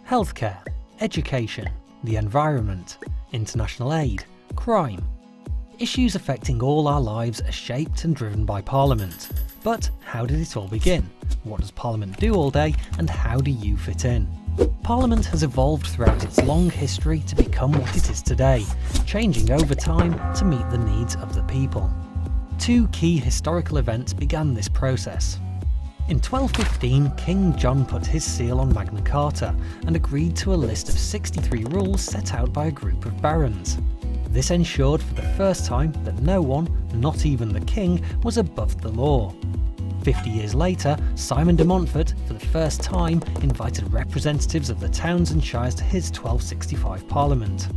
healthcare, education, the environment, international aid, crime. Issues affecting all our lives are shaped and driven by Parliament. But how did it all begin? What does Parliament do all day, and how do you fit in? Parliament has evolved throughout its long history to become what it is today, changing over time to meet the needs of the people. Two key historical events began this process. In 1215, King John put his seal on Magna Carta and agreed to a list of 63 rules set out by a group of barons. This ensured for the first time that no one, not even the king, was above the law. 50 years later, Simon de Montfort, for the first time, invited representatives of the towns and shires to his 1265 Parliament.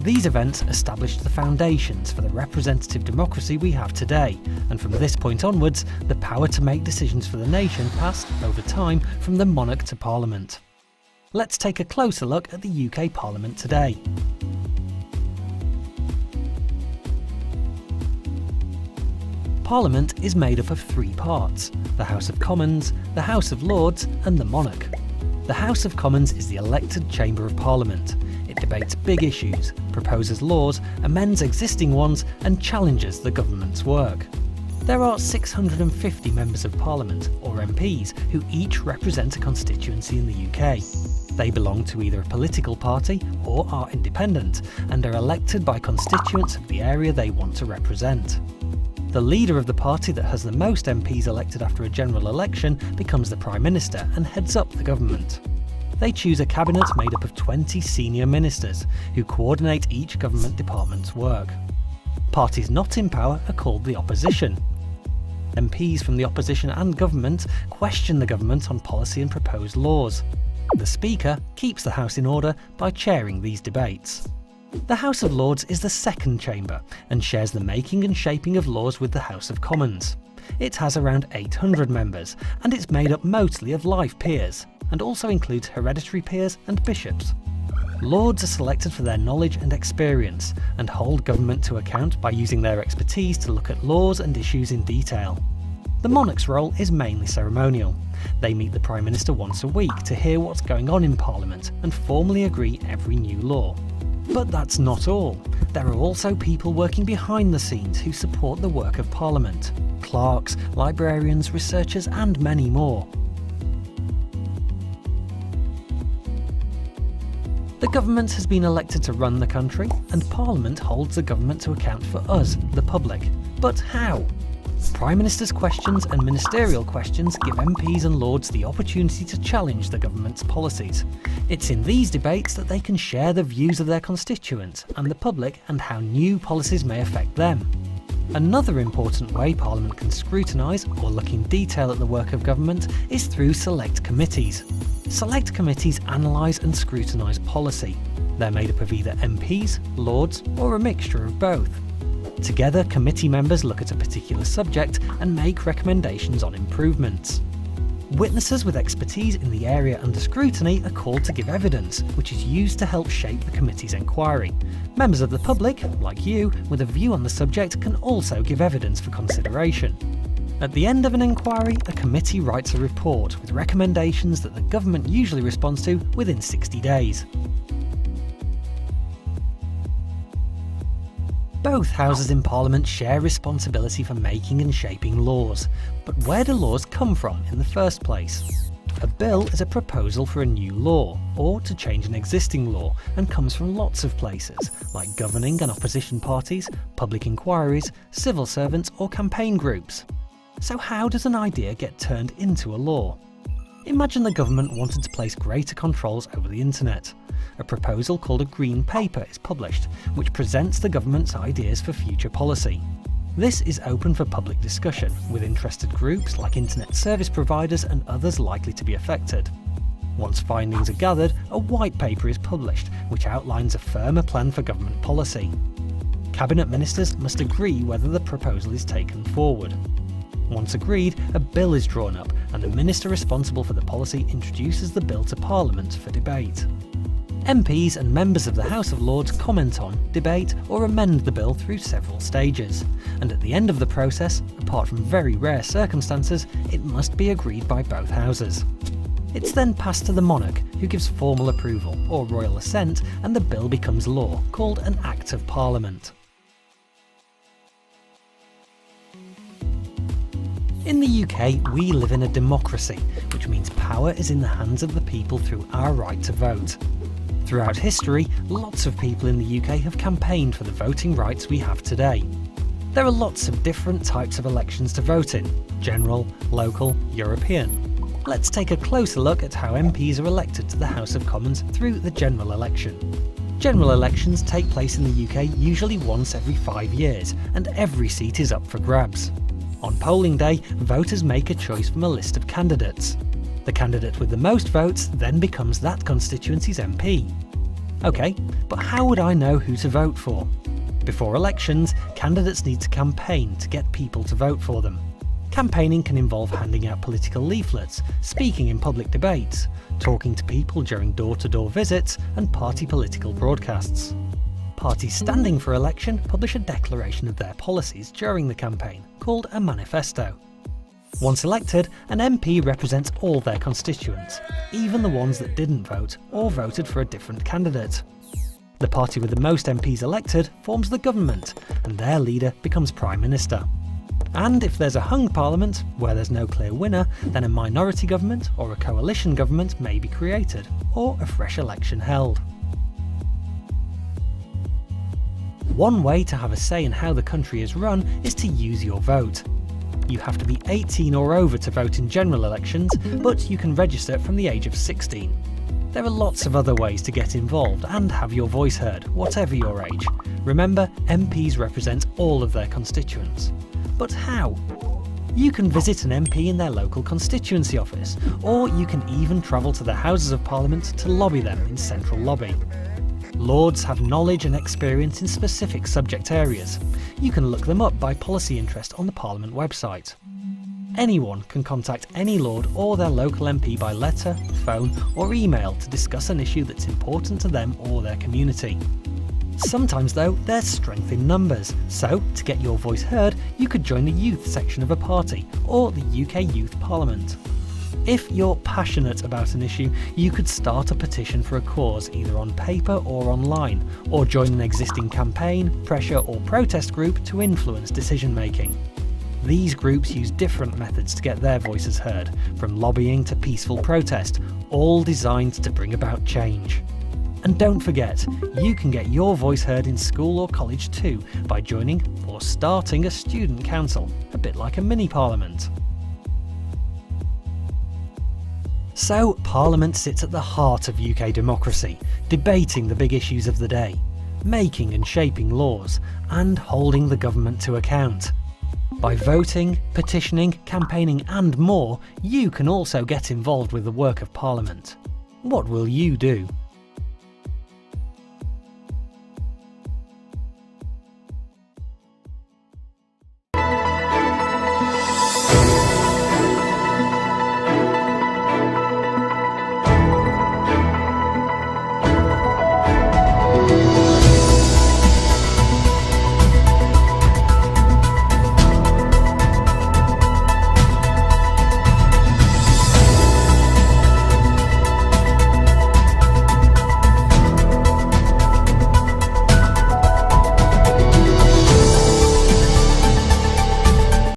These events established the foundations for the representative democracy we have today, and from this point onwards, the power to make decisions for the nation passed, over time, from the monarch to Parliament. Let's take a closer look at the UK Parliament today. Parliament is made up of three parts: the House of Commons, the House of Lords and the Monarch. The House of Commons is the elected chamber of Parliament. It debates big issues, proposes laws, amends existing ones and challenges the government's work. There are 650 members of Parliament, or MPs, who each represent a constituency in the UK. They belong to either a political party or are independent, and are elected by constituents of the area they want to represent. The leader of the party that has the most MPs elected after a general election becomes the Prime Minister and heads up the government. They choose a cabinet made up of 20 senior ministers, who coordinate each government department's work. Parties not in power are called the opposition. MPs from the opposition and government question the government on policy and proposed laws. The Speaker keeps the House in order by chairing these debates. The House of Lords is the second chamber and shares the making and shaping of laws with the House of Commons. It has around 800 members and it's made up mostly of life peers, and also includes hereditary peers and bishops. Lords are selected for their knowledge and experience and hold government to account by using their expertise to look at laws and issues in detail. The monarch's role is mainly ceremonial. They meet the Prime Minister once a week to hear what's going on in Parliament and formally agree every new law. But that's not all. There are also people working behind the scenes who support the work of Parliament: clerks, librarians, researchers and many more. The government has been elected to run the country, and Parliament holds the government to account for us, the public. But how? Prime Minister's questions and ministerial questions give MPs and Lords the opportunity to challenge the government's policies. It's in these debates that they can share the views of their constituents and the public and how new policies may affect them. Another important way Parliament can scrutinise or look in detail at the work of government is through select committees. Select committees analyse and scrutinise policy. They're made up of either MPs, Lords or a mixture of both. Together, committee members look at a particular subject and make recommendations on improvements. Witnesses with expertise in the area under scrutiny are called to give evidence, which is used to help shape the committee's inquiry. Members of the public, like you, with a view on the subject can also give evidence for consideration. At the end of an inquiry, a committee writes a report with recommendations that the government usually responds to within 60 days. Both houses in Parliament share responsibility for making and shaping laws, but where do laws come from in the first place? A bill is a proposal for a new law, or to change an existing law, and comes from lots of places, like governing and opposition parties, public inquiries, civil servants or campaign groups. So how does an idea get turned into a law? Imagine the government wanted to place greater controls over the internet. A proposal called a Green Paper is published, which presents the government's ideas for future policy. This is open for public discussion, with interested groups like internet service providers and others likely to be affected. Once findings are gathered, a white paper is published, which outlines a firmer plan for government policy. Cabinet ministers must agree whether the proposal is taken forward. Once agreed, a bill is drawn up, and the minister responsible for the policy introduces the bill to Parliament for debate. MPs and members of the House of Lords comment on, debate or amend the bill through several stages, and at the end of the process, apart from very rare circumstances, it must be agreed by both houses. It's then passed to the monarch, who gives formal approval, or royal assent, and the bill becomes law, called an Act of Parliament. In the UK, we live in a democracy, which means power is in the hands of the people through our right to vote. Throughout history, lots of people in the UK have campaigned for the voting rights we have today. There are lots of different types of elections to vote in: general, local, European. Let's take a closer look at how MPs are elected to the House of Commons through the general election. General elections take place in the UK usually once every 5 years, and every seat is up for grabs. On polling day, voters make a choice from a list of candidates. The candidate with the most votes then becomes that constituency's MP. OK, but how would I know who to vote for? Before elections, candidates need to campaign to get people to vote for them. Campaigning can involve handing out political leaflets, speaking in public debates, talking to people during door-to-door visits, and party political broadcasts. Parties standing for election publish a declaration of their policies during the campaign, called a manifesto. Once elected, an MP represents all their constituents, even the ones that didn't vote or voted for a different candidate. The party with the most MPs elected forms the government, and their leader becomes Prime Minister. And if there's a hung parliament, where there's no clear winner, then a minority government or a coalition government may be created, or a fresh election held. One way to have a say in how the country is run is to use your vote. You have to be 18 or over to vote in general elections, but you can register from the age of 16. There are lots of other ways to get involved and have your voice heard, whatever your age. Remember, MPs represent all of their constituents. But how? You can visit an MP in their local constituency office, or you can even travel to the Houses of Parliament to lobby them in Central Lobby. Lords have knowledge and experience in specific subject areas. You can look them up by policy interest on the Parliament website. Anyone can contact any Lord or their local MP by letter, phone or email to discuss an issue that's important to them or their community. Sometimes though, there's strength in numbers, so to get your voice heard, you could join the youth section of a party or the UK Youth Parliament. If you're passionate about an issue, you could start a petition for a cause either on paper or online, or join an existing campaign, pressure or protest group to influence decision making. These groups use different methods to get their voices heard, from lobbying to peaceful protest, all designed to bring about change. And don't forget, you can get your voice heard in school or college too by joining or starting a student council, a bit like a mini parliament. So, Parliament sits at the heart of UK democracy, debating the big issues of the day, making and shaping laws, and holding the government to account. By voting, petitioning, campaigning and more, you can also get involved with the work of Parliament. What will you do?